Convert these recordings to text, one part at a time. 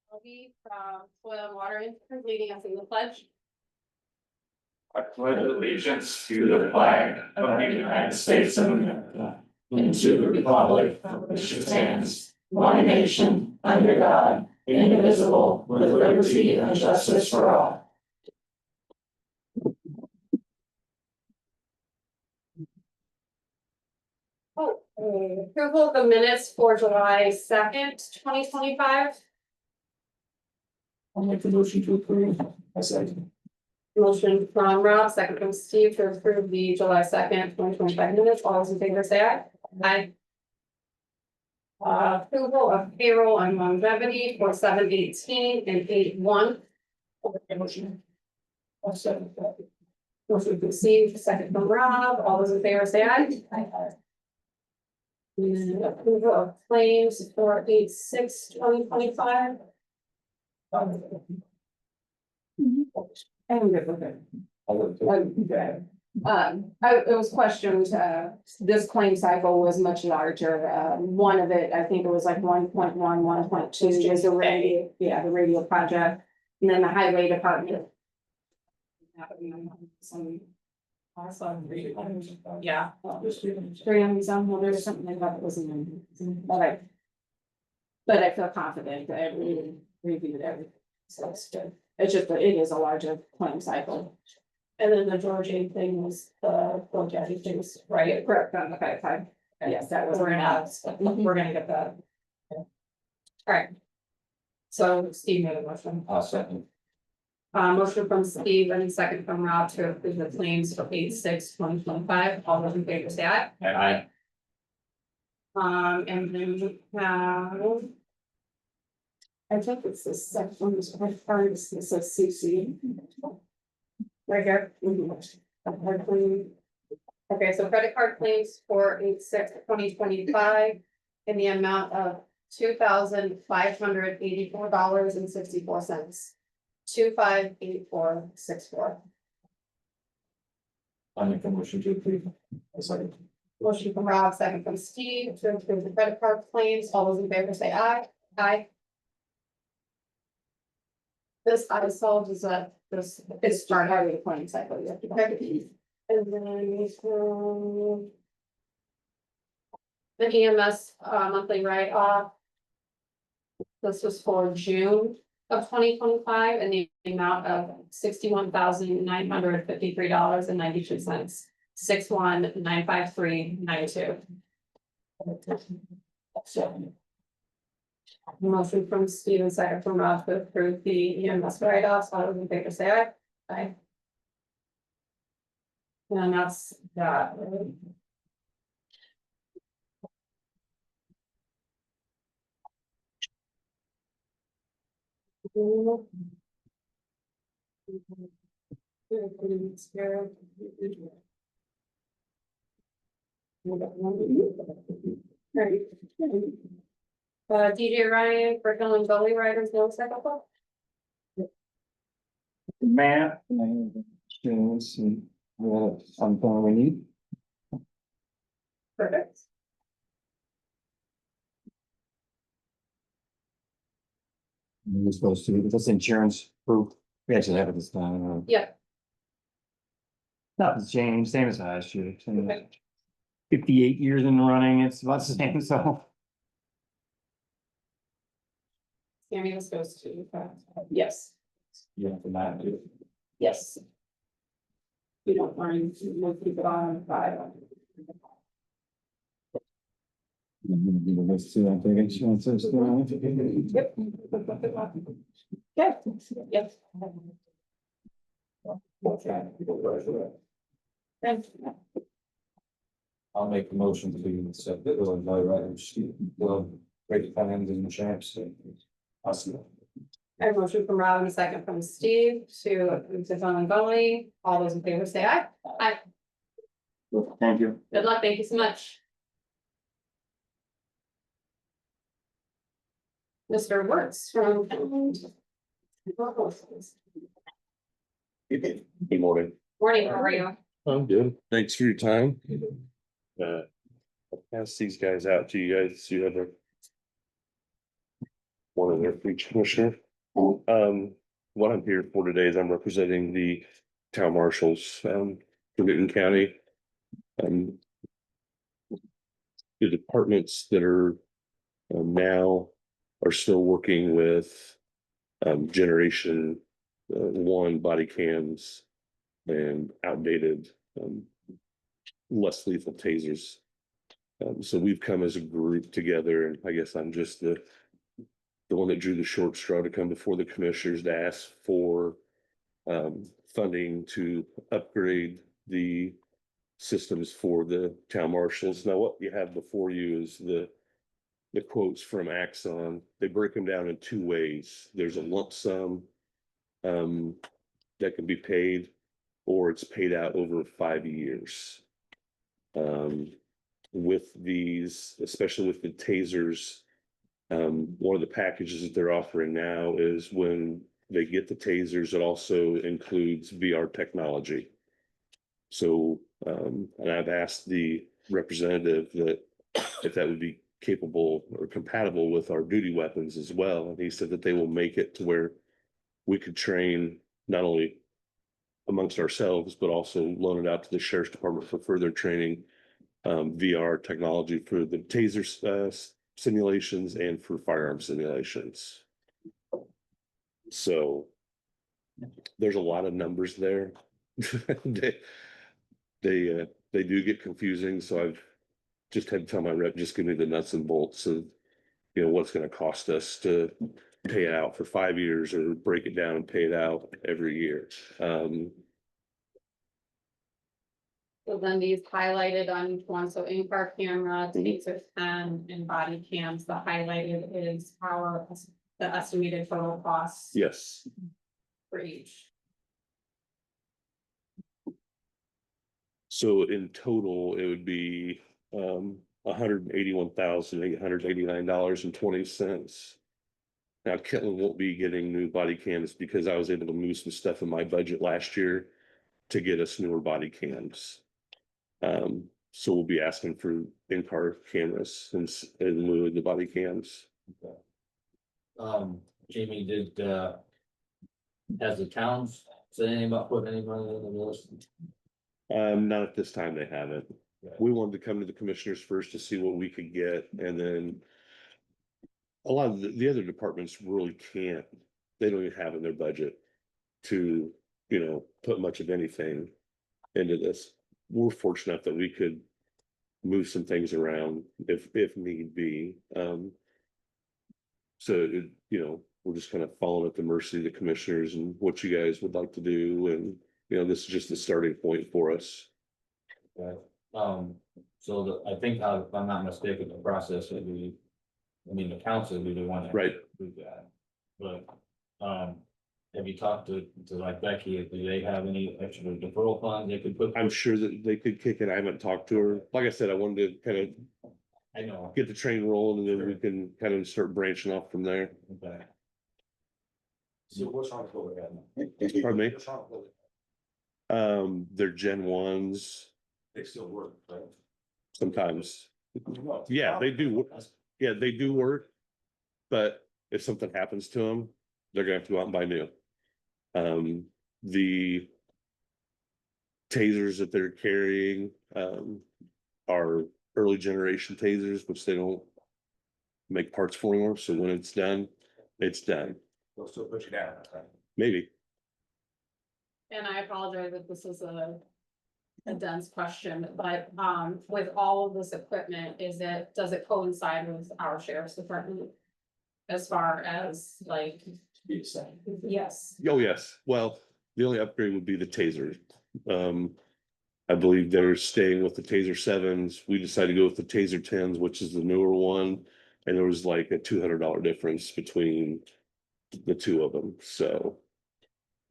From Soil and Water Institute leading us in the pledge. I pledge allegiance to the flag of the United States of America and to the republic for which it stands, one nation, under God, indivisible, with liberty and justice for all. Approval of the minutes for July 2nd, 2025. I'll make the motion to approve. I second. Motion from Rob, second from Steve to approve the July 2nd, 2025 minutes. All those in favor say aye. Aye. Approval of payroll and longevity for 7/18 and 8/1. Motion. I'll second that. Motion from Steve, second from Rob. All those in favor say aye. Aye. And approval of claims for 8/6/2025. I'm good with it. Okay. It was questioned, this claim cycle was much larger, one of it, I think it was like 1.1, 1.2 is the radio, the radio project. And then the highway department. Some. Yeah. 300 some, well, there's something like that wasn't in, but I feel confident that I really reviewed everything, so it's good. It's just, that it is a larger claim cycle. And then the Georgia thing was the Georgia things, right? Correct, okay, fine. Yes, that was. We're gonna get that. All right. So Steve made a motion. I'll second. Motion from Steve and second from Rob to approve the claims for 8/6/2025. All those in favor say aye. Aye. And then we have. I think it's the second one, it's a CC. Right here. Okay, so credit card claims for 8/6/2025 in the amount of $2,584.64. 258464. I'll make the motion to approve. I second. Motion from Rob, second from Steve to approve the credit card claims. All those in favor say aye. Aye. This I solved is this is start having a claim cycle. You have to pick. And then the EMS monthly write-off. This was for June of 2025 and the amount of $61,953.92. 6195392. Motion from Steve, second from Rob to approve the EMS write-offs. All those in favor say aye. Aye. And that's that. DJ Ryan for Hill and Gully Riders, no second. Map, students, and something we need. Perfect. We're supposed to, this insurance proof, we actually have it this time. Yeah. Nothing's changed, same as last year. Same as Okay. 58 years in running, it's about the same, so. Sammy was supposed to. Yes, Yeah, for that. yes. We don't mind, we'll keep it on 5. Let's see, I think insurance is. Yep. Yep. Yep. Thank you. I'll make the motion to accept it, or by right, well, great plans and champs. Awesome. I have a motion from Rob and a second from Steve to approve the Hill and Gully. All those in favor say aye. Aye. Thank you. Good luck, thank you so much. Mr. Wertz from. Good morning. Morning, how are you? I'm good. Thanks for your time. I'll pass these guys out to you guys. You have one morning, there for each commissioner. What I'm here for today is I'm representing the town marshals, for Newton County. The departments that are now are still working with generation one body cams and outdated less lethal tasers. So we've come as a group together, and I guess I'm just the one that drew the short straw to come before the commissioners to ask for funding to upgrade the systems for the town marshals. Now, what you have before you is the quotes from Axon. They break them down in two ways. There's a lump sum that can be paid, or it's paid out over 5 years. With these, especially with the tasers, one of the packages that they're offering now is when they get the tasers, it also includes VR technology. So, and I've asked the representative that if that would be capable or compatible with our duty weapons as well. And he said that they will make it to where we could train not only amongst ourselves, but also loan it out to the sheriff's department for further training, VR technology for the taser simulations and for firearm simulations. So there's a lot of numbers there. They do get confusing, so I've just had to tell my rep, just give me the nuts and bolts of, you know, what's going to cost us to pay it out for 5 years or break it down and pay it out every year. So then these highlighted on each one, so in-car camera, taser 10, and body cams, the highlighted is the estimated total cost Yes, for each. so in total, it would be $181,889.20. Now, Kentland won't be getting new body cams because I was able to move some stuff in my budget last year to get us newer body cams. So we'll be asking for in-car cameras in lieu of the body cams. Jamie, has the towns said anything about putting any money in the list? Not at this time, they haven't. We wanted to come to the commissioners first to see what we could get, and then a lot of the other departments really can't, they don't even have in their budget to, you know, put much of anything into this. We're fortunate that we could move some things around if need be. So, you know, we're just kind of following at the mercy of the commissioners and what you guys would like to do. And, you know, this is just the starting point for us. Right. So I think, if I'm not mistaken, the process would be, I mean, the council would be the one that Right. do that. But, have you talked to like Becky, do they have any extra deferral funds they could put? I'm sure that they could kick it. I haven't talked to her. Like I said, I wanted to kind of I know. get the train rolling, and then we can kind of start branching off from there. Okay. So what's wrong with what we got now? Pardon me? What's wrong with it? They're Gen 1s They still work, right? sometimes. Yeah, they do. Yeah, they do work. But if something happens to them, they're gonna have to go out and buy new. The tasers that they're carrying, are early generation tasers, which they don't make parts for anymore. So when it's done, it's done. They'll still put you down. Maybe. And I apologize if this is a dense question, but with all of this equipment, does it coincide with our sheriff's department? As far as like, yes, Oh, yes. Well, the only upgrade would be the taser. I believe they're staying with the Taser 7s. We decided to go with the Taser 10s, which is the newer one. And there was like a $200 difference between the two of them. So,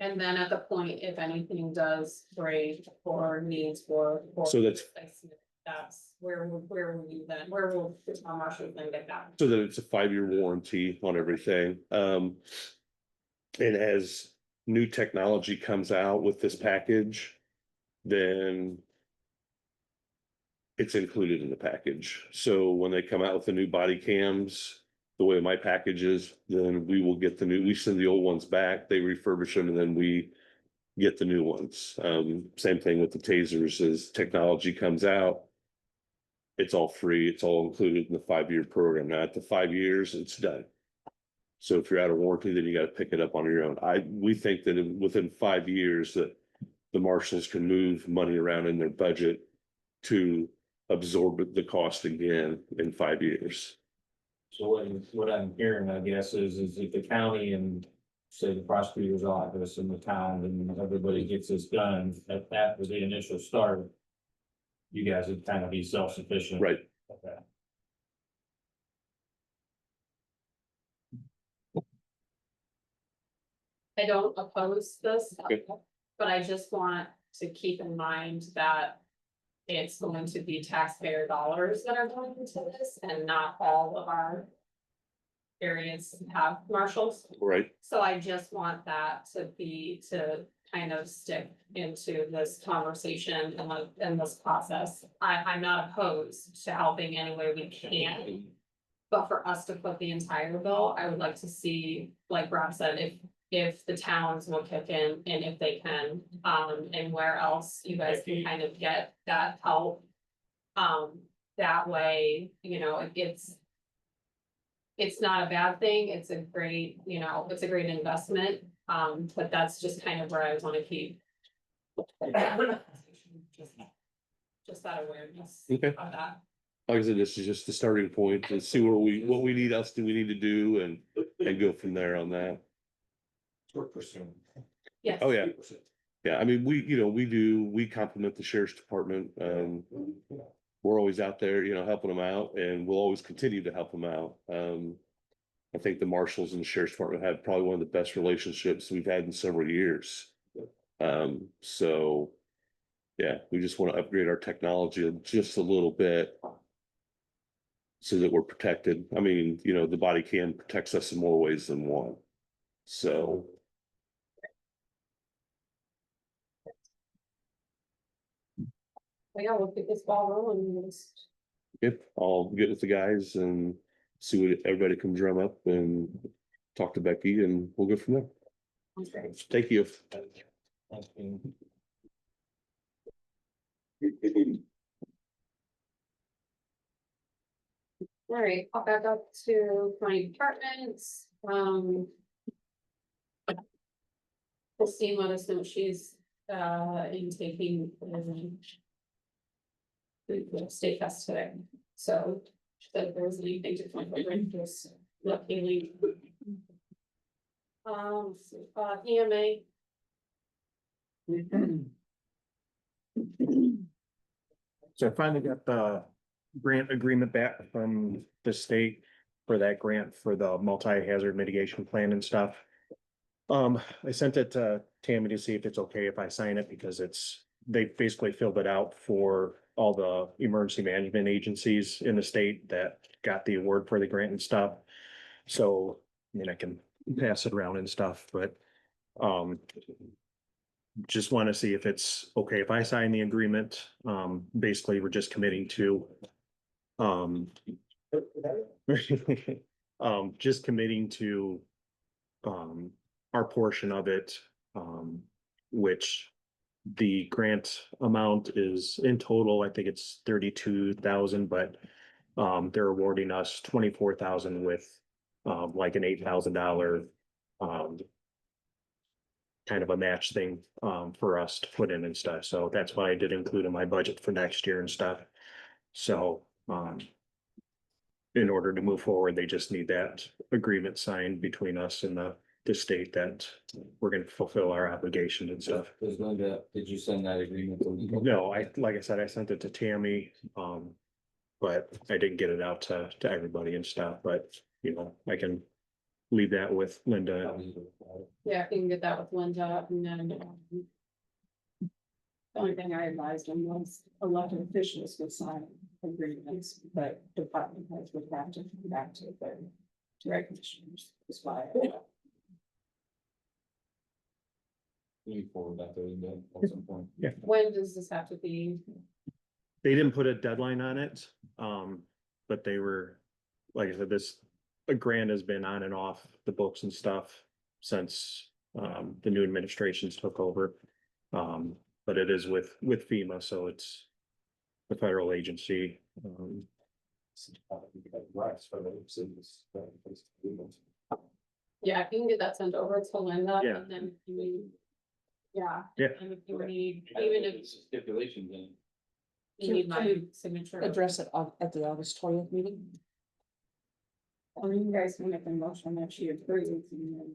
and then at the point, if anything does break or needs for. So that's- That's where will you then, where will the town marshal then get that? so that it's a 5-year warranty on everything. And as new technology comes out with this package, then it's included in the package. So when they come out with the new body cams, the way my package is, then we will get we send the old ones back, they refurbish them, and then we get the new ones. Same thing with the tasers, as technology comes out, it's all free, it's all included in the 5-year program. Now, at the 5 years, it's done. So if you're out of warranty, then you got to pick it up on your own. We think that within 5 years that the marshals can move money around in their budget to absorb the cost again in 5 years. So what I'm hearing, I guess, is if the county and say the prosecutor's office in the town and everybody gets this done, after the initial start, you guys would kind of be self-sufficient. Right. Okay. I don't oppose this, Okay. but I just want to keep in mind that it's going to be taxpayer dollars that are going into this and not all of our areas have marshals. Right. So I just want that to kind of stick into this conversation and this process. I'm not opposed to helping any way we can. But for us to put the entire bill, I would like to see, like Rob said, if the towns will kick in and if they can, and where else you guys can kind of get that help. That way, you know, it's not a bad thing, it's a great, you know, it's a great investment, but that's just kind of where I want to keep. Just that awareness Okay. of that. Like I said, this is just the starting point to see what we need, else do we need to do, and go from there on that. We're pursuing. Yes. Oh, yeah. Yeah, I mean, we complement the sheriff's department. We're always out there, you know, helping them out, and we'll always continue to help them out. I think the marshals and the sheriff's department have probably one of the best relationships we've had in several years. So yeah, we just want to upgrade our technology just a little bit so that we're protected. I mean, you know, the body cam protects us in more ways than one. So. Well, yeah, we'll keep this ball rolling. And just- Yep, I'll get with the guys and see what everybody can drum up and talk to Becky, and we'll go from there. Sounds great. Thank you. All right, I'll back up to county departments, Christine let us know she's, in taking, the state fest today, so. She said if there was anything to point out, just let Haley. EMA. So I finally got the grant agreement back from the state for that grant for the multi-hazard mitigation plan and stuff. I sent it to Tammy to see if it's okay if I sign it, because they basically filled it out for all the emergency management agencies in the state that got the award for the grant and stuff. So, I mean, I can pass it around and stuff, but, just want to see if it's okay if I sign the agreement. Basically, we're just committing to, just committing to, our portion of it, which the grant amount is in total, I think it's 32,000, but they're awarding us 24,000 with like an $8,000 kind of a match thing for us to put in and stuff. So that's why I did include in my budget for next year and stuff. So in order to move forward, they just need that agreement signed between us and the state that we're gonna fulfill our obligation and stuff. Does Linda, did you send that agreement to legal? No, like I said, I sent it to Tammy, but I didn't get it out to everybody and stuff, but you know, I can leave that with Linda. Yeah, I can get that with Linda, and then. The only thing I advised him was elected officials would sign agreements, but department heads would have to come back to their direct commissioners. That's why. You forward that to Linda at some point. When does this have to be? They didn't put a deadline on it, but they were, like I said, a grant has been on and off the books and stuff since the new administrations took over. But it is with FEMA, so it's the federal agency. Yeah, if you can get that sent over to Linda Yeah. and then you. Yeah. Yeah. And if you need, even if Stipulations in. you need my signature. Address it at the August 20th meeting. Or you guys can make a motion that she agrees and then.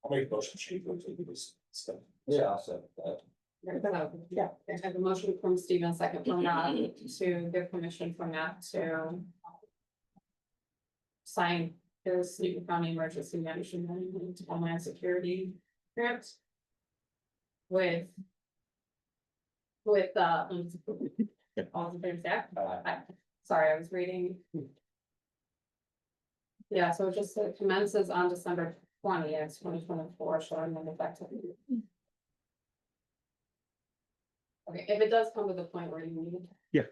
I'll make a motion, she goes into this stuff. Yeah, I'll say that. Yeah, I have a motion from Stephen, second from Rob, to give permission for Matt to. Sign his Newton County Emergency Management and Homeland Security grant. With. All the things there. Sorry, I was reading. Yeah, so it just commences on December 20th, 2024, showing an effective. Okay, if it does come to the point where you need. Yeah.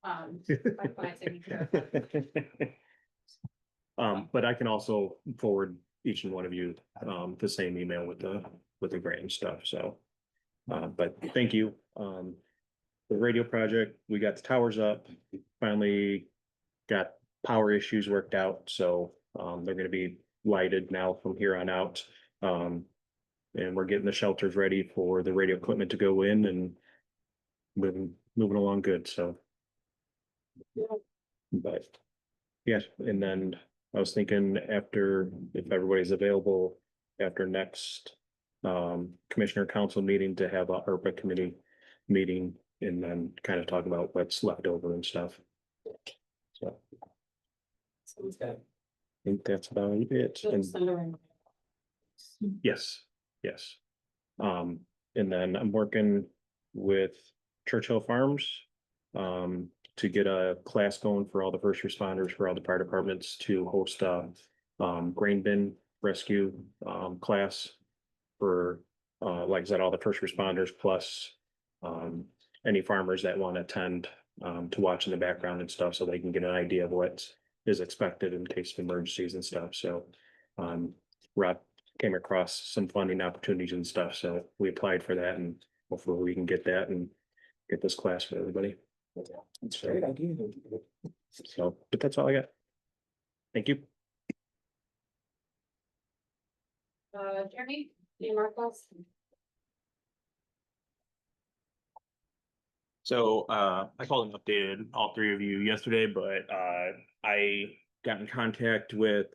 I find taking care of it. But I can also forward each and one of you, the same email with the grant and stuff, so. But thank you. The radio project, we got the towers up, finally got power issues worked out, so, they're gonna be lighted now from here on out. And we're getting the shelters ready for the radio equipment to go in and moving along good, so. But, yes, and then I was thinking after, if everybody's available, after next commissioner council meeting to have a ARPA committee meeting and then kind of talk about what's left over and stuff. So Sounds good. I think that's about it. Just And send a reminder. yes, yes. And then I'm working with Churchill Farms to get a class going for all the first responders, for all the fire departments to host a grain bin rescue class for like I said, all the first responders plus any farmers that want to attend to watch in the background and stuff, so they can get an idea of what is expected in case of emergencies and stuff. So Rob came across some funding opportunities and stuff, so we applied for that and hopefully we can get that and get this class for everybody. That's a great idea. So, but that's all I got. Thank you. Jeremy, any more questions? So I called and updated all three of you yesterday, but I got in contact with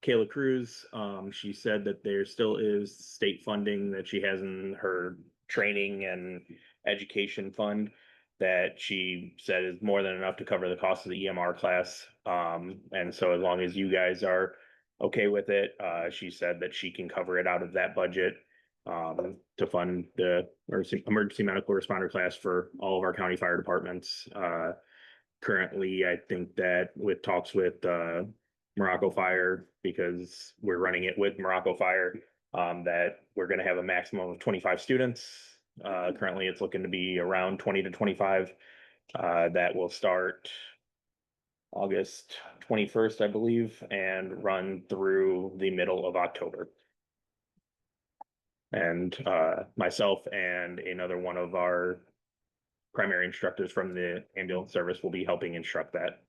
Kayla Cruz. She said that there still is state funding that she has in her training and education fund that she said is more than enough to cover the cost of the EMR class. And so as long as you guys are okay with it, she said that she can cover it out of that budget to fund the emergency medical responder class for all of our county fire departments. Currently, I think that with talks with Morocco Fire, because we're running it with Morocco Fire, that we're going to have a maximum of 25 students. Currently, it's looking to be around 20 to 25. That will start August 21st, I believe, and run through the middle of October. And myself and another one of our primary instructors from the ambulance service will be helping instruct that.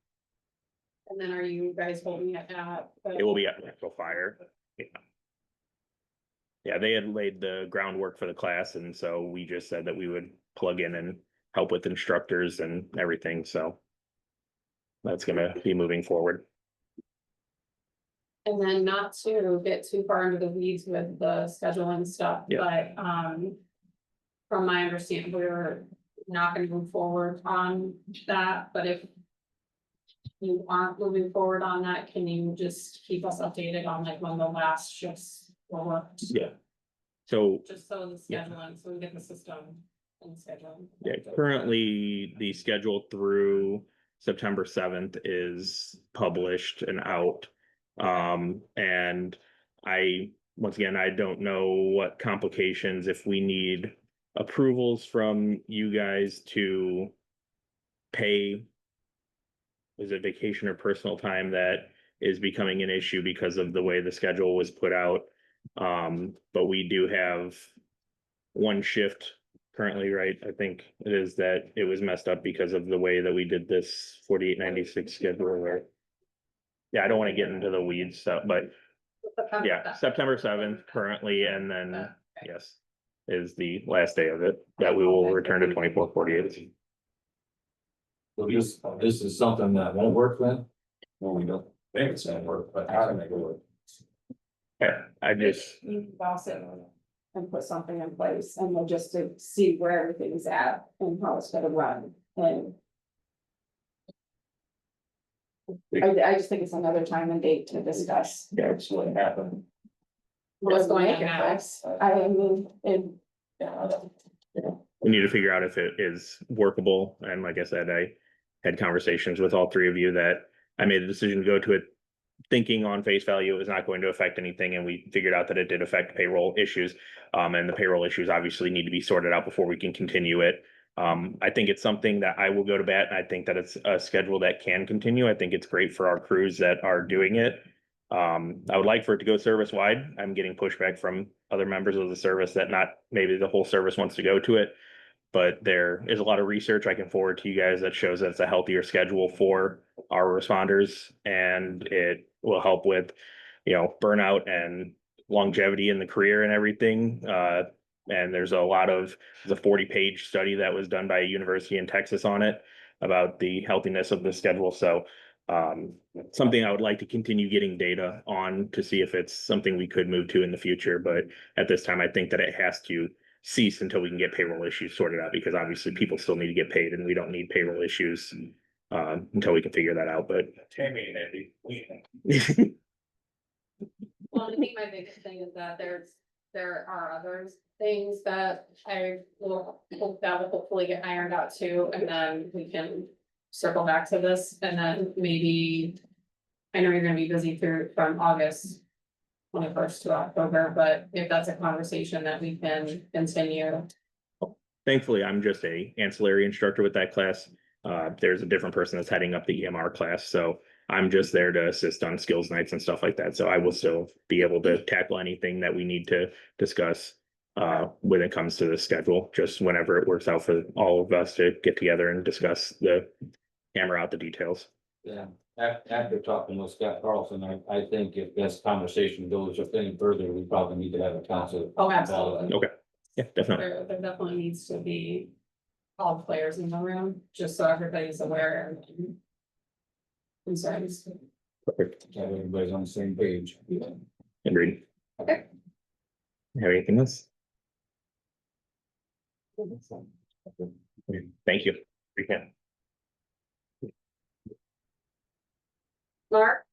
And then are you guys holding it at? It will be at Morocco Fire. Yeah. Yeah, they had laid the groundwork for the class, and so we just said that we would plug in and help with instructors and everything, so that's gonna be moving forward. And then not to get too far into the weeds with the scheduling stuff, Yeah. but from my understanding, we're not gonna move forward on that, but if you aren't moving forward on that, can you just keep us updated on like when the last shifts were worked? Yeah. So Just so the Yeah. scheduling, so we get the system and scheduling. yeah, currently the schedule through September 7th is published and out. And once again, I don't know what complications, if we need approvals from you guys to pay, is it vacation or personal time that is becoming an issue because of the way the schedule was put out. But we do have one shift currently, right? I think it is that it was messed up because of the way that we did this 4896 schedule or. Yeah, I don't want to get into the weeds stuff, but yeah, September 7th currently, and then, yes, is the last day of it, that we will return to 24/48. So this is something that won't work then? Well, we don't think it's gonna work, but how to make it work? Yeah, I just, You can boss it and put something in place, and we'll just to see where everything's at and how it's gonna run, and. I just think it's another time and date to discuss. Yeah, it's what happened. What's going on now? I mean, and. we need to figure out if it is workable, and like I said, I had conversations with all three of you that I made the decision to go to it thinking on face value it was not going to affect anything, and we figured out that it did affect payroll issues. And the payroll issues obviously need to be sorted out before we can continue it. I think it's something that I will go to bat, and I think that it's a schedule that can continue. I think it's great for our crews that are doing it. I would like for it to go service wide. I'm getting pushback from other members of the service that not maybe the whole service wants to go to it. But there is a lot of research I can forward to you guys that shows that it's a healthier schedule for our responders, and it will help with, burnout and longevity in the career and everything. And there's a 40-page study that was done by a university in Texas on it about the healthiness of the schedule. So something I would like to continue getting data on to see if it's something we could move to in the future. But at this time, I think that it has to cease until we can get payroll issues sorted out, because obviously people still need to get paid, and we don't need payroll issues until we can figure that out. But Well, I think my biggest thing is that there are other things that I will hope that will hopefully get ironed out too, and then we can circle back to this, and then maybe. I know you're gonna be busy from August 21st to October, but if that's a conversation that we can continue. Thankfully, I'm just a ancillary instructor with that class. There's a different person that's heading up the EMR class, so I'm just there to assist on skills nights and stuff like that. So I will still be able to tackle anything that we need to discuss when it comes to the schedule, just whenever it works out for all of us to get together and discuss hammer out the details. Yeah, after talking with Scott Carlson, I think if this conversation goes any further, we probably need to have a council. Oh, absolutely. Okay, yeah, definitely. There definitely needs to be all players in the room, just so everybody's aware and concerns. Perfect. Everybody's on the same page. Agreed. Okay. Have anything else? Thank you. Appreciate it. Mark?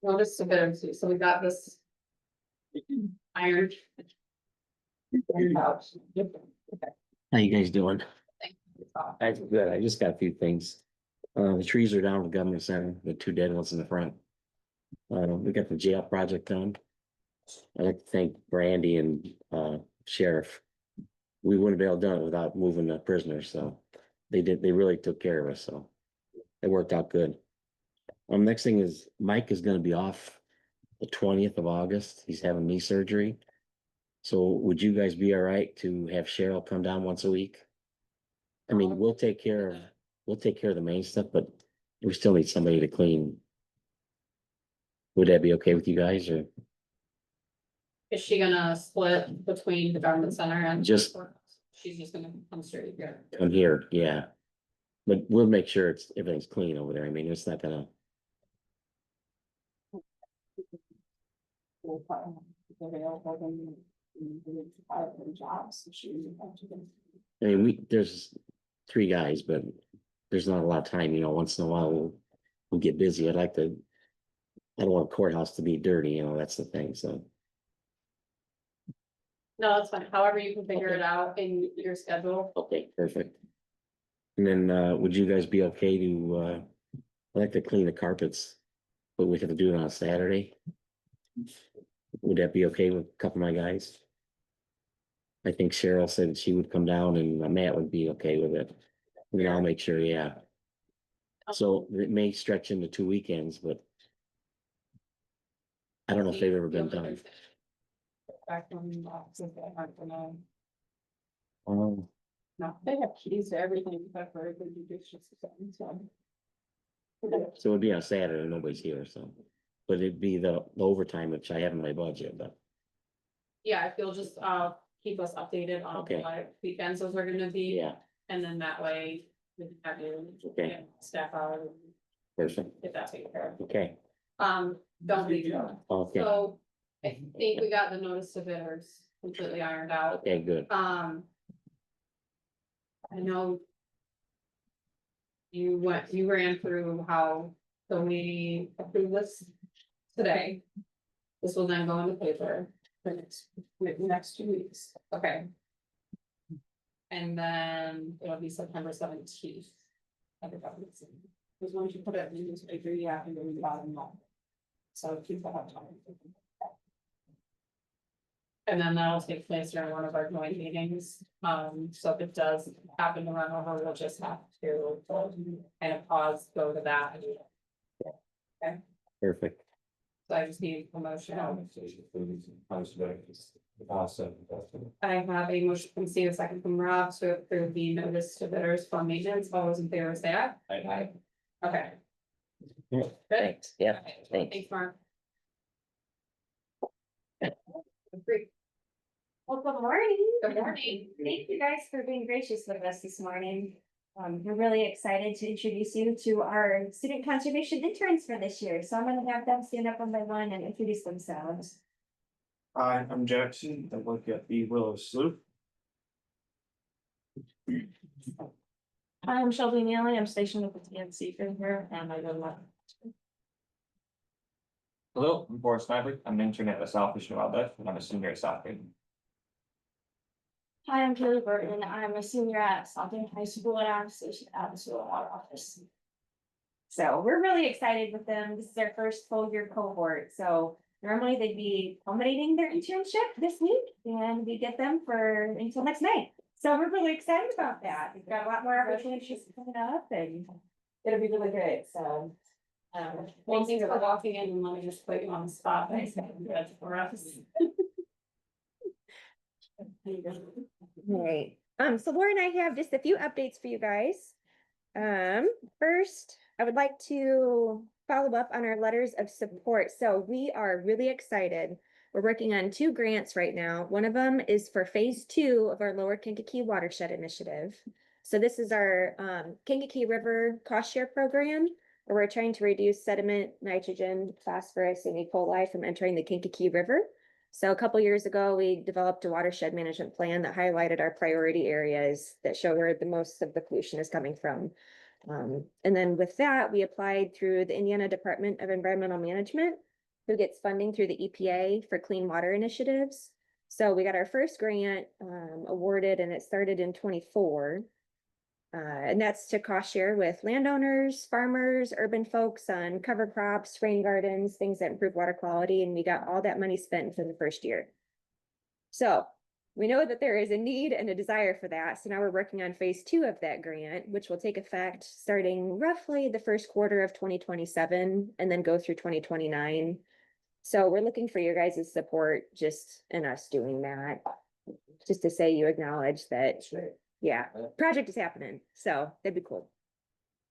Well, just a bit of, so we got this. Iron. How you guys doing? Out. That's good. I just got a few things. The trees are down at the government center, the two dead ones in the front. We got the jail project done. I'd like to thank Brandy and Sheriff. We wouldn't be able to do it without moving the prisoners, so they really took care of us, so it worked out good. Next thing is Mike is gonna be off the 20th of August. He's having knee surgery. So would you guys be all right to have Cheryl come down once a week? I mean, we'll take care of the main stuff, but we still need somebody to clean. Would that be okay with you guys, or Is she gonna split between the government center and? Just- She's just gonna come straight here. come here? Yeah. But we'll make sure everything's clean over there. I mean, it's not gonna, Jobs. I mean, there's 3 guys, but there's not a lot of time, once in a while we'll get busy. I don't want courthouse to be dirty, that's the thing, so. No, that's fine. However you can figure it out in your schedule. Okay, perfect. And then, would you guys be okay to, I'd like to clean the carpets, but we have to do it on a Saturday? Would that be okay with a couple of my guys? I think Cheryl said she would come down and Matt would be okay with it. I'll make sure, yeah. So it may stretch into 2 weekends, but I don't know if they've ever been Field done. trip. Back from, since they aren't gonna, No, they have keys to everything except for the judicial system, so. So it'd be on Saturday, nobody's here, so. But it'd be the overtime, which I have in my budget, but yeah, if you'll just, keep us updated on Okay. what weekends those are gonna be. yeah, And then that way, we can have you. Okay. get Staff out, and perfect, get that taken care of. okay, Don't leave though. okay, So, I think we got the notice to bidders completely ironed out. okay, good. I know. You ran through how, so we approved this today. This will then go in the paper, For next 2 weeks. okay? And then it'll be September 17th. Because once you put it in the newspaper, you have to go to the bottom line. So people have time. And then that'll take place during one of our joint meetings, so if it does happen to run over, we'll just have to kind of pause, go to that. Perfect. So I just need a motion. I have a motion from Steve, a second from Rob, to approve the notice to bidders for maintenance. All those in favor say aye. Aye. Okay. Yeah, Good. Thanks, yeah, Okay, thanks. Thanks, Mark. Great. Well, good morning. Good morning. Thank you guys for being gracious with us this morning. We're really excited to introduce you to our student conservation interns for this year. So I'm gonna have them stand up one by one and introduce themselves. Hi, I'm Jackson. I work at the Willow Slough. I'm Shelby Neely. I'm stationed at the TNC for here and I go left. Hello, I'm Boris Snively. I'm an intern at the South Fish and Wildlife, and I'm a senior at Southgate. Hi, I'm Kaylee Burton. I'm a senior at Southern High School and I'm stationed at the School of Water Office. So we're really excited with them. This is their first full year cohort. So normally they'd be culminating their internship this week and we get them for until next night. So we're really excited about that. We've got a lot more opportunities coming up and it'll be really great. So. Thank you for walking in and let me just put you on the spot. Thanks for us. Right. So Laura and I have just a few updates for you guys. First, I would like to follow up on our letters of support. So we are really excited. We're working on 2 grants right now. One of them is for phase 2 of our Lower Kankakee Watershed Initiative. So this is our Kankakee River Cost Share Program, where we're trying to reduce sediment, nitrogen, phosphorus, and E. coli from entering the Kankakee River. So a couple years ago, we developed a watershed management plan that highlighted our priority areas that show where the most of the pollution is coming from. And then with that, we applied through the Indiana Department of Environmental Management, who gets funding through the EPA for clean water initiatives. So we got our first grant awarded and it started in 24. And that's to cost share with landowners, farmers, urban folks on cover crops, rain gardens, things that improve water quality. And we got all that money spent for the first year. So we know that there is a need and a desire for that. So now we're working on phase 2 of that grant, which will take effect starting roughly the first quarter of 2027 and then go through 2029. So we're looking for your guys' support just in us doing that. Just to say you acknowledge that. Yeah, project is happening, so that'd be cool.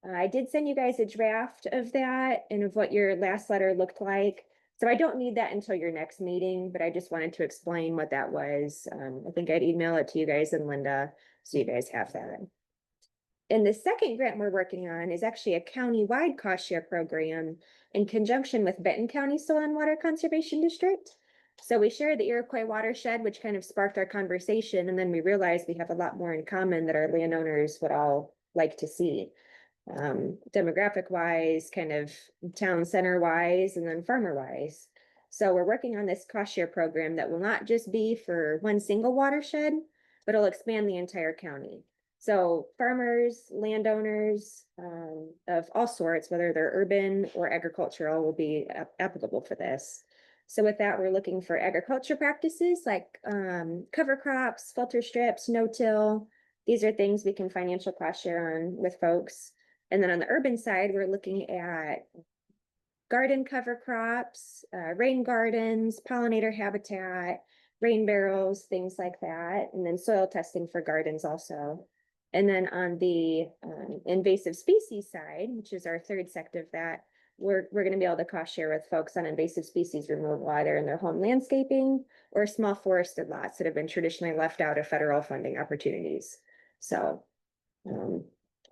I did send you guys a draft of that and of what your last letter looked like. So I don't need that until your next meeting, but I just wanted to explain what that was. I think I'd email it to you guys and Linda, so you guys have that. And the second grant we're working on is actually a county-wide cost share program in conjunction with Benton County Soil and Water Conservation District. So we shared the Iroquois watershed, which kind of sparked our conversation. And then we realized we have a lot more in common that our landowners would all like to see. Demographic wise, kind of town center wise, and then farmer wise. So we're working on this cost share program that will not just be for one single watershed, but it'll expand the entire county. So farmers, landowners of all sorts, whether they're urban or agricultural, will be applicable for this. So with that, we're looking for agriculture practices like cover crops, filter strips, no-till. These are things we can financial cost share on with folks. And then on the urban side, we're looking at garden cover crops, rain gardens, pollinator habitat, rain barrels, things like that, and then soil testing for gardens also. And then on the invasive species side, which is our third sector of that, we're gonna be able to cost share with folks on invasive species removal, either in their home landscaping or small forested lots that have been traditionally left out of federal funding opportunities. So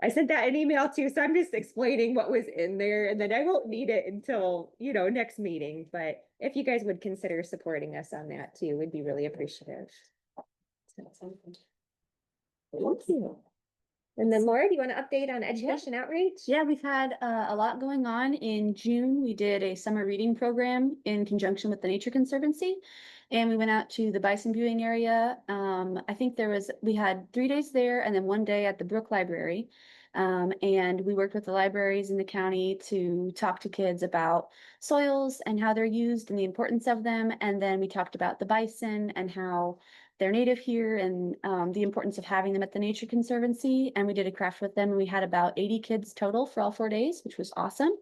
I sent that an email too, so I'm just explaining what was in there, and then I won't need it until, next meeting, but if you guys would consider supporting us on that too, we'd be really appreciative. Thank you. And then Laura, do you want to update on education outreach? Yeah, we've had a lot going on. In June, we did a summer reading program in conjunction with the Nature Conservancy. And we went out to the bison viewing area. I think we had 3 days there and then 1 day at the Brook Library. And we worked with the libraries in the county to talk to kids about soils and how they're used and the importance of them. And then we talked about the bison and how they're native here and the importance of having them at the Nature Conservancy. And we did a craft with them. We had about 80 kids total for all 4 days, which was awesome.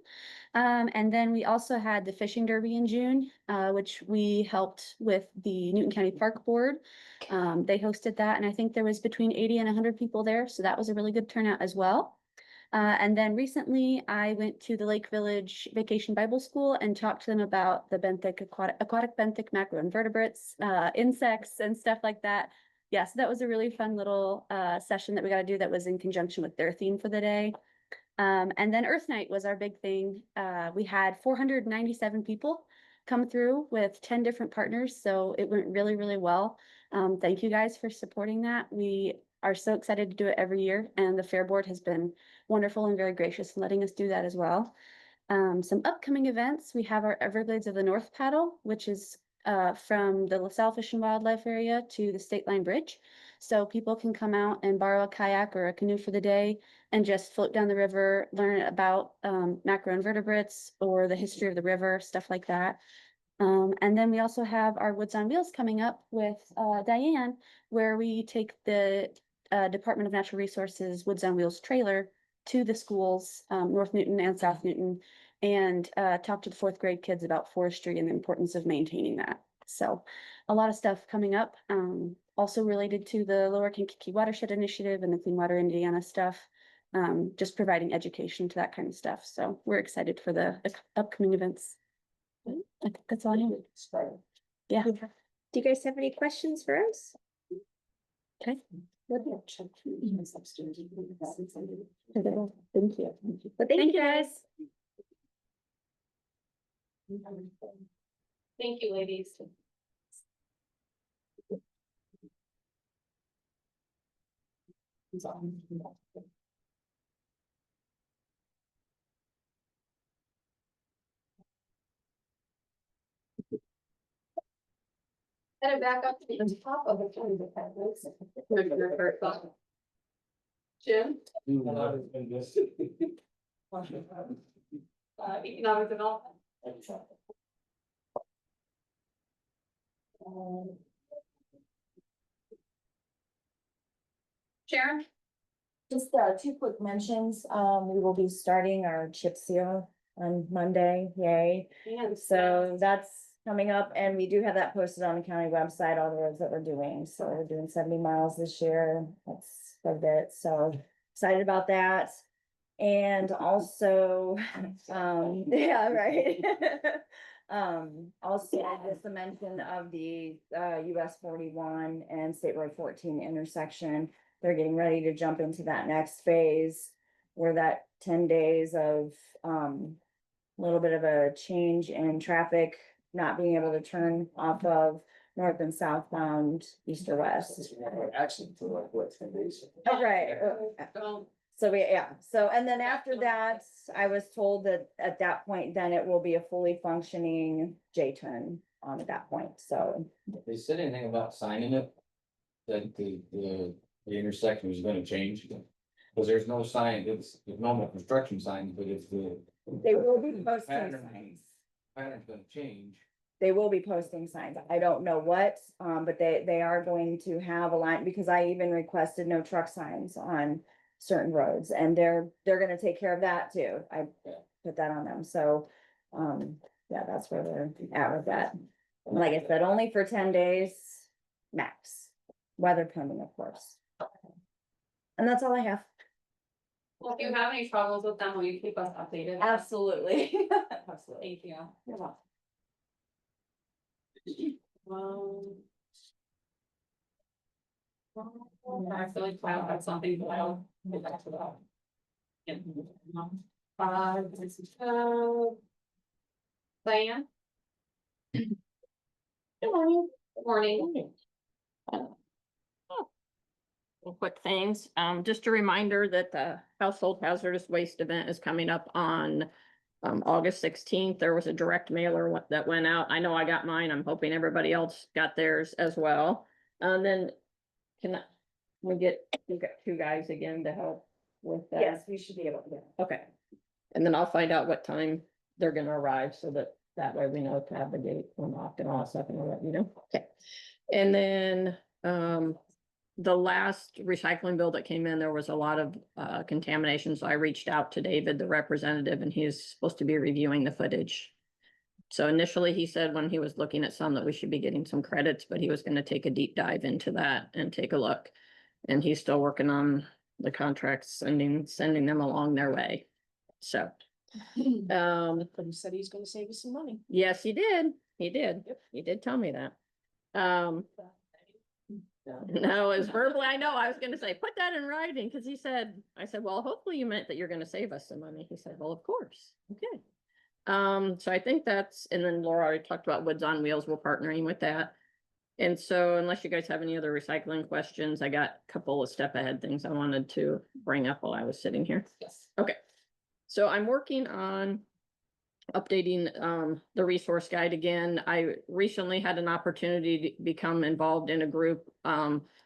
And then we also had the fishing derby in June, which we helped with the Newton County Park Board. They hosted that, and I think there was between 80 and 100 people there, so that was a really good turnout as well. And then recently I went to the Lake Village Vacation Bible School and talked to them about the benthic aquatic benthic macroinvertebrates, insects and stuff like that. Yeah, so that was a really fun little session that we got to do that was in conjunction with their theme for the day. And then Earth Night was our big thing. We had 497 people come through with 10 different partners, so it went really, really well. Thank you guys for supporting that. We are so excited to do it every year, and the Fair Board has been wonderful and very gracious in letting us do that as well. Some upcoming events, we have our Everglades of the North paddle, which is from the LaSalle Fish and Wildlife area to the State Line Bridge. So people can come out and borrow a kayak or a canoe for the day and just float down the river, learn about macroinvertebrates or the history of the river, stuff like that. And then we also have our Woods on Wheels coming up with Diane, where we take the Department of Natural Resources Woods on Wheels trailer to the schools, North Newton and South Newton, and talk to the 4th grade kids about forestry and the importance of maintaining that. So a lot of stuff coming up, also related to the Lower Kankakee Watershed Initiative and the Clean Water Indiana stuff, just providing education to that kind of stuff. So we're excited for the upcoming events. I think that's all I have. Yeah. Do you guys have any questions for us? Okay. Thank you. Well, Thank you, guys. Thank you, ladies. Headed back up to the top of the county departments. Jim? Economic development. Sharon? Just 2 quick mentions. We will be starting our chip seal on Monday, yay. So that's coming up, and we do have that posted on the county website, all the roads that we're doing. So we're doing 70 miles this year. That's a bit, so excited about that. And also, yeah, right. Also just the mention of the US 41 and State Road 14 intersection. They're getting ready to jump into that next phase where that 10 days of little bit of a change in traffic, not being able to turn off of north and southbound, east or west. Actually, for like what, 10 days? Oh, right. So so, and then after that, I was told that at that point, then it will be a fully functioning J-turn at that point, so. They said anything about signing it? That the intersection was gonna change? Cause there's no sign, it's normal construction signs, but it's the. They will be posting pattern- signs. Pattern's gonna change. They will be posting signs. I don't know what, but they are going to have a line, because I even requested no truck signs on certain roads, and they're gonna take care of that too. I put that on them, so. Yeah, that's where we're at with that. Like I said, only for 10 days max, weather permitting, of course. And that's all I have. Well, if you have any troubles with them, will you keep us updated? Absolutely. Absolutely. Thank you. You're welcome. I feel like I have something, but I'll get back to that. Yeah. This is, Diane? Good morning. Good morning. Well, quick things, just a reminder that the household hazardous waste event is coming up on August 16th. There was a direct mailer that went out. I know I got mine. I'm hoping everybody else got theirs as well. And then we got two guys again to help with that? Yes, we should be able to. Okay. And then I'll find out what time they're gonna arrive so that way we know to have the gate unlocked and all that stuff and I'll let you know. Okay. And then, the last recycling bill that came in, there was a lot of contamination, so I reached out to David, the representative, and he's supposed to be reviewing the footage. So initially, he said when he was looking at some that we should be getting some credits, but he was gonna take a deep dive into that and take a look. And he's still working on the contracts, sending them along their way. So, But he said he's gonna save us some money. yes, he did. He did. He did tell me that. No, it's verbally, I know, I was gonna say, put that in writing, because I said, well, hopefully you meant that you're gonna save us some money. He said, well, of course, okay. So I think and then Laura already talked about Woods on Wheels, we're partnering with that. And so unless you guys have any other recycling questions, I got a couple of step ahead things I wanted to bring up while I was sitting here. Yes. Okay, so I'm working on updating the resource guide again. I recently had an opportunity to become involved in a group.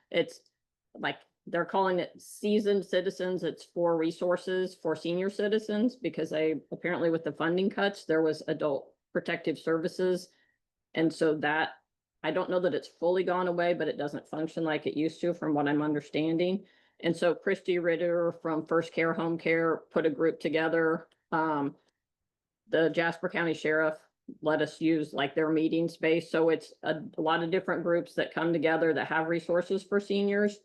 It's like they're calling it seasoned citizens. It's for resources for senior citizens because apparently with the funding cuts, there was adult protective services. And so that I don't know that it's fully gone away, but it doesn't function like it used to from what I'm understanding. And so Christy Ritter from First Care Home Care put a group together. The Jasper County Sheriff let us use like their meeting space. So it's a lot of different groups that come together that have resources for seniors.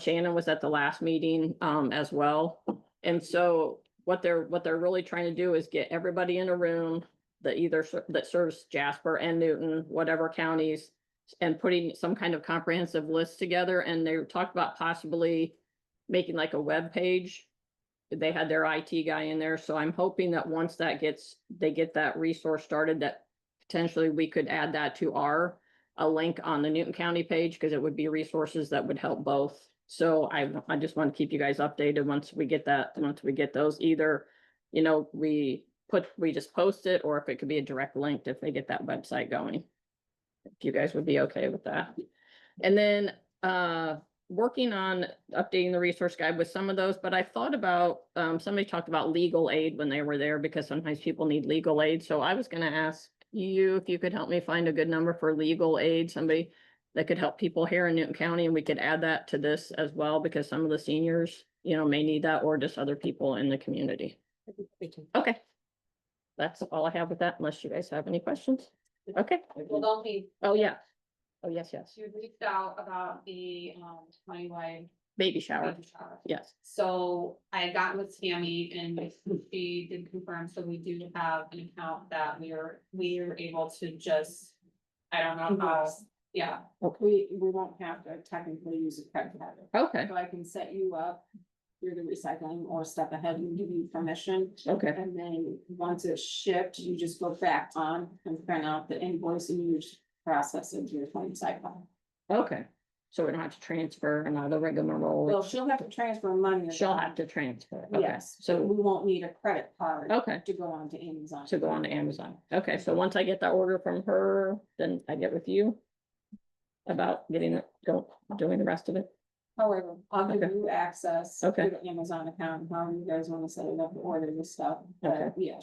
Shannon was at the last meeting as well. And so what they're really trying to do is get everybody in a room that serves Jasper and Newton, whatever counties, and putting some kind of comprehensive list together. And they talked about possibly making like a web page. They had their IT guy in there, so I'm hoping that once they get that resource started, that potentially we could add that to a link on the Newton County page, because it would be resources that would help both. So I just want to keep you guys updated once we get those, either, we just post it, or if it could be a direct link if they get that website going. If you guys would be okay with that. And then, working on updating the resource guide with some of those, but I thought about, somebody talked about legal aid when they were there, because sometimes people need legal aid. So I was gonna ask you if you could help me find a good number for legal aid, somebody that could help people here in Newton County, and we could add that to this as well, because some of the seniors, may need that, or just other people in the community. Okay. That's all I have with that, unless you guys have any questions. Okay. Well, don't be. Oh, yeah. Oh, yes. You reached out about the countywide Baby shower. baby shower. Yes. So I got with Tammy and she did confirm, so we do have an account that we are able to just, I don't know how, yeah. We won't have to technically use a credit card. Okay. So I can set you up through the recycling or step ahead and give you permission. Okay. And then once it's shipped, you just go back on and print out the invoice and you just process it to your phone cycle. Okay. So we don't have to transfer another rigmarole. Well, she'll have to transfer money. She'll have to transfer. Okay. Yes, So so we won't need a credit card. Okay. To go on to Amazon. To go on to Amazon. Okay, so once I get that order from her, then I get with you about getting it, doing the rest of it. However, I'll give Okay. you access to Okay. the Amazon account, however you guys wanna set it up, to order this stuff. Okay. But yeah,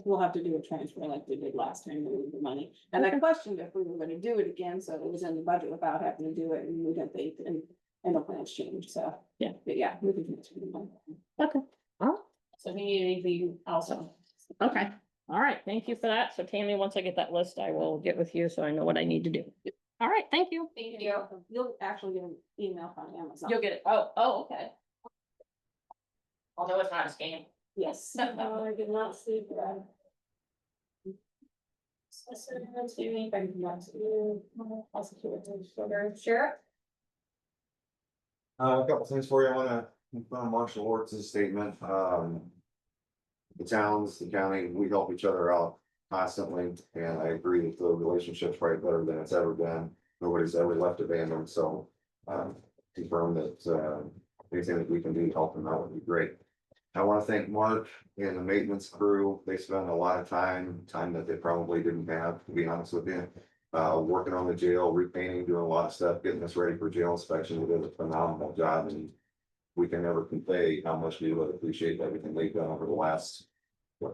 we'll have to do a transfer like we did last time, we moved the money. And I Okay. questioned if we were gonna do it again, so it was in the budget without having to do it, and we didn't think, and the plans changed, so. Yeah. But yeah, we can transfer the money. Okay. Oh, So if you need anything else. okay. All right, thank you for that. So Tammy, once I get that list, I will get with you so I know what I need to do. All right, thank you. Thank you. You'll actually get an email from Amazon. You'll get it. Oh, okay. Although it's not a scam. Yes. I did not see that. Sure. A couple things for you. I wanna confirm Marshall Orts' statement. The towns, the county, we help each other out constantly, and I agree that the relationship's probably better than it's ever been. Nobody's ever left abandoned, so, confirm that, anything that we can do to help them out would be great. I wanna thank Mark and the maintenance crew. They spend a lot of time that they probably didn't have, to be honest with you. Working on the jail, repainting, doing a lot of stuff, getting us ready for jail inspection. They did a phenomenal job, and we can never convey how much we would appreciate everything they've done over the last,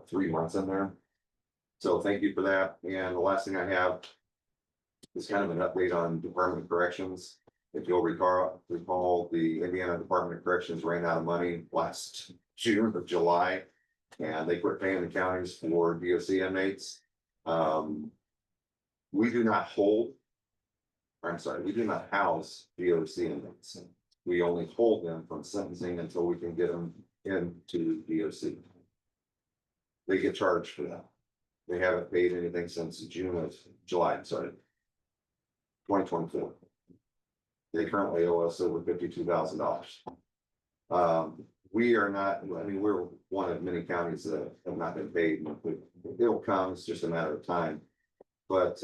3 months in there. So thank you for that. And the last thing I have is kind of an update on Department of Corrections. If you'll recall, the Indiana Department of Corrections ran out of money last June or July, and they quit paying the counties for DOC inmates. We do not we do not house DOC inmates. We only hold them from sentencing until we can get them into DOC. They get charged for that. They haven't paid anything since July, 2024. They currently owe us over $52,000. We are not, I mean, we're one of many counties that have not been paid. It'll come, it's just a matter of time. But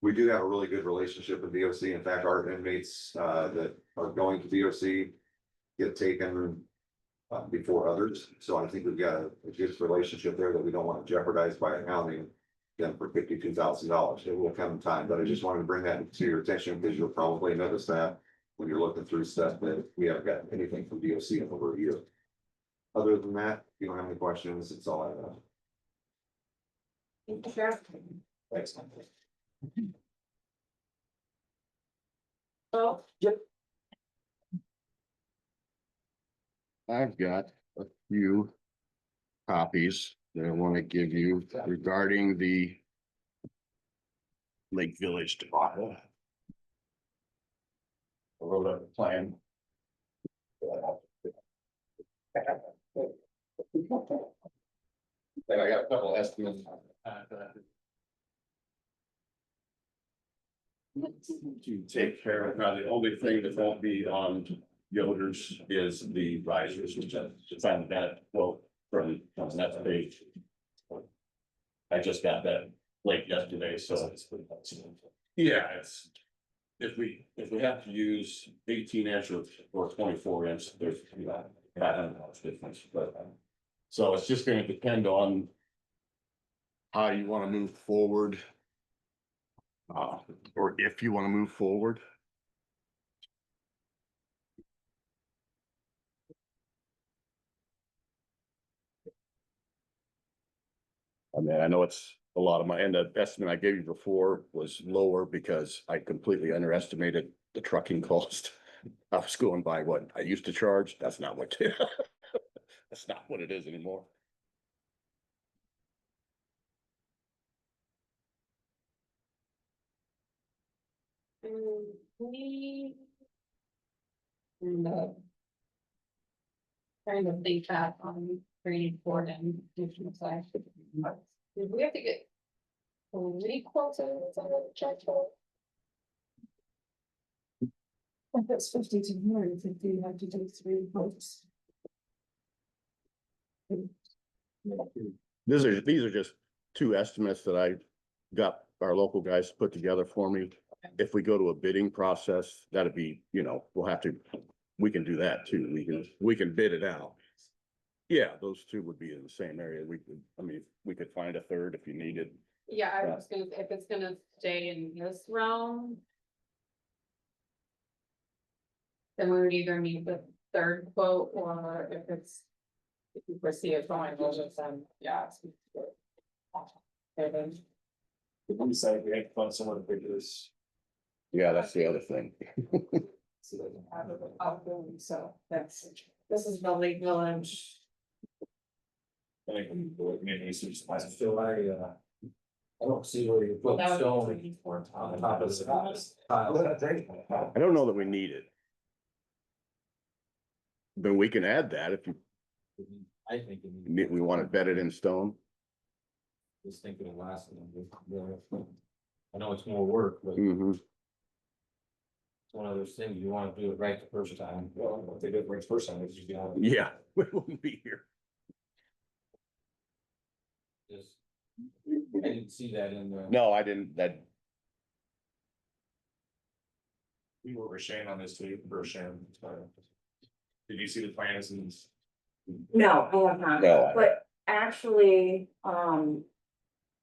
we do have a really good relationship with DOC. In fact, our inmates that are going to DOC get taken before others. So I think we've got a good relationship there that we don't want to jeopardize by accounting them for $52,000. It will come in time, but I just wanted to bring that to your attention because you'll probably notice that when you're looking through stuff that we haven't got anything from DOC in over a year. Other than that, if you don't have any questions, it's all I have. Thank you, Sheriff. Thanks. Oh, I've got a few copies that I want to give you regarding the Lake Village debacle. I wrote up a plan. Then I got a couple estimates. To take care of, now the only thing that won't be on Yoder's is the risers, which I found that quote from that page. I just got that late yesterday, so. Yeah, it's. If we have to use 18-inch or 24-inch, there's $500 difference, but. So it's just gonna depend on. How you wanna move forward. Or if you wanna move forward. I mean, I know it's a lot of my, and the estimate I gave you before was lower because I completely underestimated the trucking cost. I was going by what I used to charge. That's not what, that's not what it is anymore. We. No. Trying to think back on training board and additional size. Did we have to get? Three quotes on the check for? If it's 5,250, you have to do 3 quotes. These are just two estimates that I got our local guys to put together for me. If we go to a bidding process, that'd be, we'll have to, we can do that too. We can bid it out. Yeah, those two would be in the same area. We could find a third if you needed. Yeah, I was gonna, if it's gonna stay in this realm. Then we would either need the third quote, or if it's. If you foresee it going, we'll just, yeah. We decided we had to find someone to bid this. Yeah, that's the other thing. So they can have it outgoing, so that's, this is the Lake Village. I think we would maybe some. So I don't see where you put That would be stone pretty important. on top of the tile. I don't know that we need it. Then we can add that if I think. it needs- we want it bedded in stone. Just think it'll last. I know it's more work, but it's Mm-hmm. one of those things, you wanna do it right the first time. Well, if they did it right the first time, it's just. Yeah, we wouldn't be here. Just, I didn't see that in the. No, I didn't, that, We were with Shane on this too, for Shane. Did you see the plans and? No, I have not, No. but actually,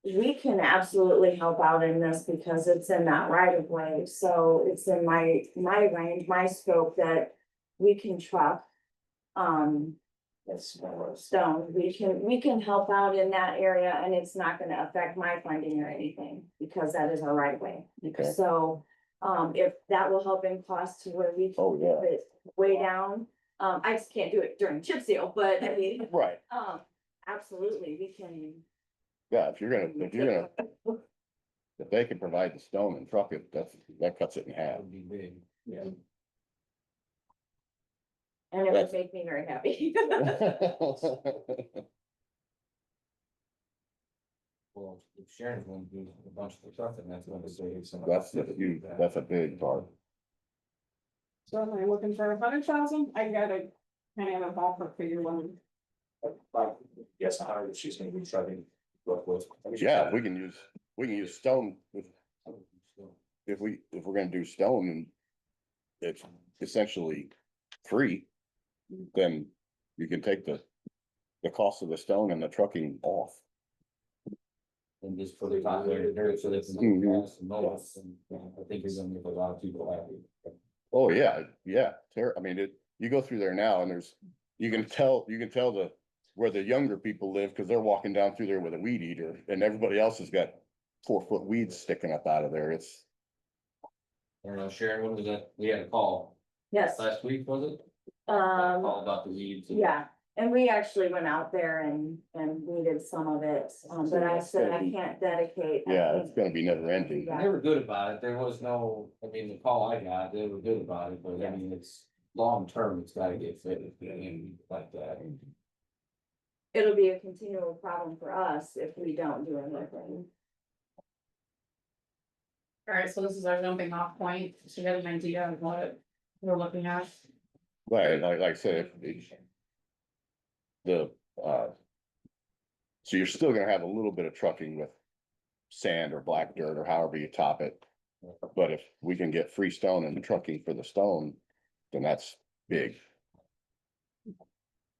we can absolutely help out in this because it's in that right of way, so it's in my range, my scope that we can truck. It's stone, we can help out in that area and it's not gonna affect my funding or anything, because that is our right of way. Okay. So, if that will help in cost to where we can Oh, yeah. keep it way down, I just can't do it during chip seal, but I mean, right, absolutely, we can. yeah, if they can provide the stone and truck it, that cuts it in half. That would be big. Yeah. And it would make me very happy. Well, if Sharon's gonna do a bunch of the stuff, then that's gonna save some. That's a big part. So am I looking for 100,000? I gotta kind of have a ballpark figure one. Yes, 100, she's gonna be trying. Work with. Yeah, we can use stone if we're gonna do stone and it's essentially free, then you can take the cost of the stone and the trucking off. And just put it on there, dirt, so they can. Grass and mow it, and, I think you're gonna make a lot of people happy. Oh, yeah, yeah, I mean, you go through there now and you can tell where the younger people live, cause they're walking down through there with a weed eater and everybody else has got 4-foot weeds sticking up out of there. It's, I don't know, Sharon, when was that? We had a call Yes, last week, was it? Call about the weeds. yeah, and we actually went out there and weeded some of it, but I said I can't dedicate. yeah, it's gonna be never ending. Yeah. They were good about it. There was no, I mean, the call I got, they were good about it, but I mean, it's long term, it's gotta get fixed and like that. It'll be a continual problem for us if we don't do anything. Alright, so this is our jumping off point, so you have an idea of what we're looking at. Right, like I said, so you're still gonna have a little bit of trucking with sand or black dirt or however you top it. But if we can get free stone and trucking for the stone, then that's big.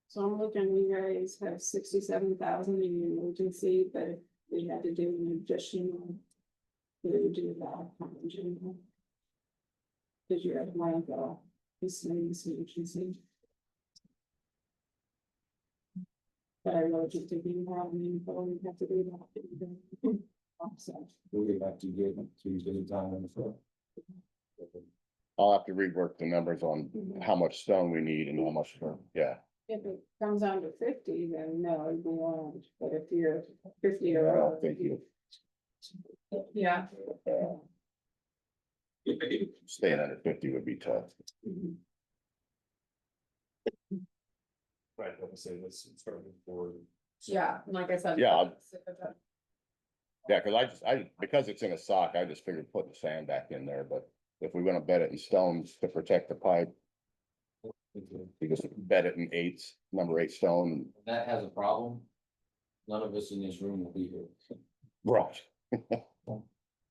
So I'm looking, you guys have 67,000 in your emergency, but if we had to do an additional. We would do that. Cause you have landfill, this emergency. But I really just didn't have any, but we have to do that. So, We'll get back to you Tuesday time on the floor. I'll have to rework the numbers on how much stone we need and how much, yeah. if it comes down to 50, then no, it'd be orange, but if you're 50 I or don't over. think you, Yeah. staying under 50 would be tough. Mhm. Right, like I say, let's start with forward. Yeah, and like I said. Yeah. Yeah, cause because it's in a sock, I just figured putting the sand back in there, but if we wanna bed it in stones to protect the pipe. You just bed it in number 8 stone. If that has a problem, none of us in this room will be here. Right.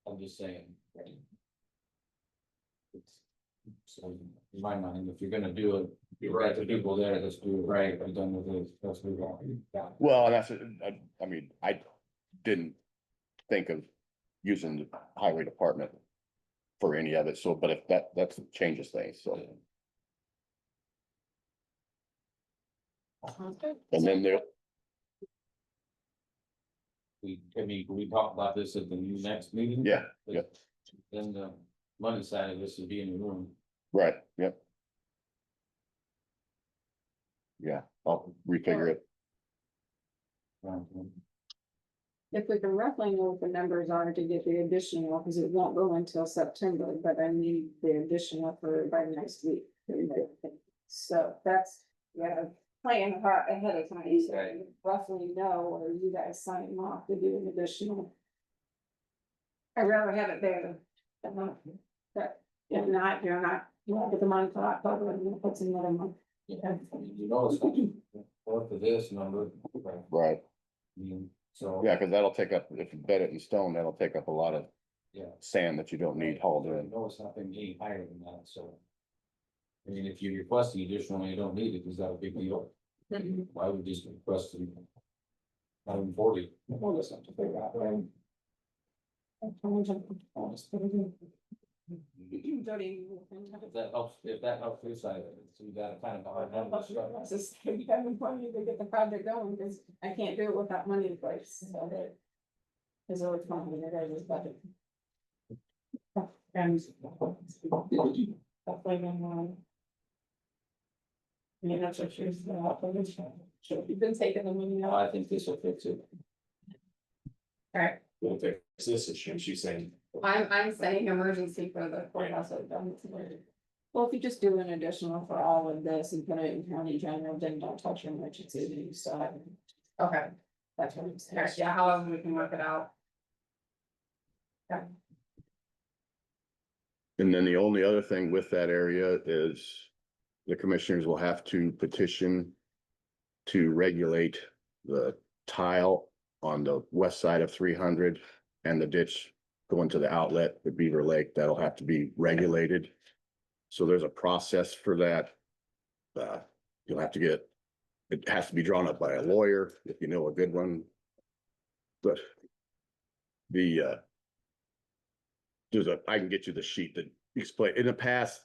I'm just saying. So, in my mind, if you're gonna do it, you're right, the people there, let's do it right, I'm done with it, let's move on. Well, and that's, I mean, I didn't think of using the highway department for any of it, so, but if that changes things, so. And then there, We talk about this at the next meeting. yeah, yeah, Then the money side of this would be in the room. right, yep. Yeah, I'll refigure it. If we can roughly know what the numbers are to get the additional, because it won't go until September, but I need the additional for by next week. So that's, yeah, playing hard ahead of time, so I roughly know, or you guys sign off to do an additional. I'd rather have it there than not, but if not, you're not, you won't get the money till October, and then puts another month. Yeah, you know, it's not, or for this number. Right, So. yeah, cause that'll take up, if you bet it in stone, that'll take up a lot of Yeah. sand that you don't need hauled in. No, it's not been any higher than that, so. I mean, if you request the additional, and you don't need it, is that a big deal? Why would you just request the 140? We'll just have to figure out, right? I'll just put it in. If that helps your side, of it, so you gotta kind of. It's just, you have money to get the project going, because I can't do it without money in place, so that. Is always fun, it is budget. And. Hopefully then, you know, so she's, you've been taking the money out. I think this will fix it. Alright. We'll fix this issue, she's saying. I'm saying emergency for the courthouse. Well, if you just do an additional for all of this and put it in county general, then don't touch your emergency, so. Okay, That's what I'm saying. alright, yeah, however we can work it out. And then the only other thing with that area is the commissioners will have to petition to regulate the tile on the west side of 300 and the ditch going to the outlet at Beaver Lake. That'll have to be regulated. So there's a process for that. You'll have to get, it has to be drawn up by a lawyer, if you know a good one. But I can get you the sheet that explain, in the past,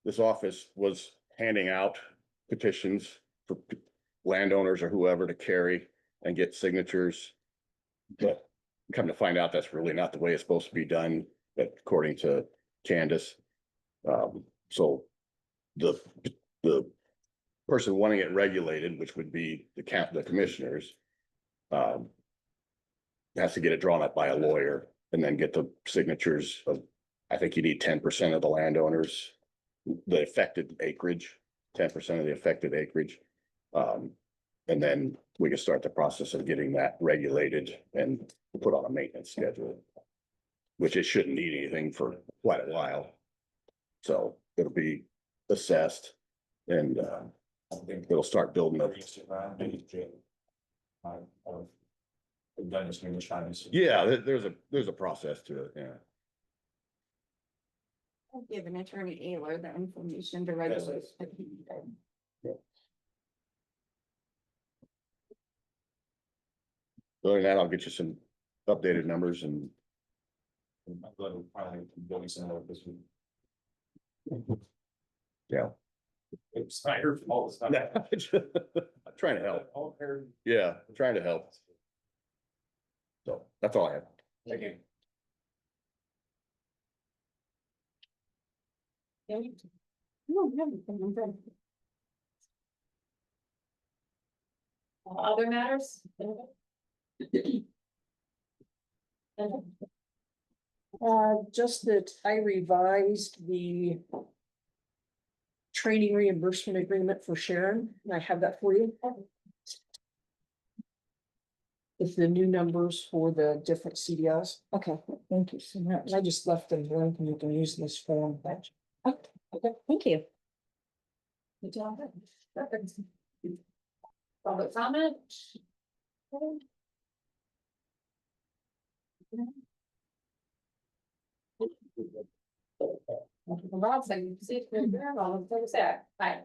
this office was handing out petitions for landowners or whoever to carry and get signatures. But come to find out, that's really not the way it's supposed to be done, according to Candace. So the person wanting it regulated, which would be the commissioners, has to get it drawn up by a lawyer and then get the signatures of, I think you need 10% of the landowners, the affected acreage, 10% of the affected acreage. And then we can start the process of getting that regulated and put on a maintenance schedule, which it shouldn't need anything for quite a while. So it'll be assessed and it'll start building up. Yeah, there's a process to it, yeah. I'll give an attorney Ayler the information to regulate. Other than that, I'll get you some updated numbers and. I'm going to probably building center this week. Yeah. It's not your fault. It's not. I'm trying to help. Yeah, I'm trying to help. So that's all I have. Thank you. Other matters? Just that I revised the training reimbursement agreement for Sharon, and I have that for you. With the new numbers for the different CDLs. Okay, thank you so much. I just left them blank and you can use this form. Okay, thank you. Good job. Perfect. Public comment? Rob, second, see, all in favor, say aye. Aye.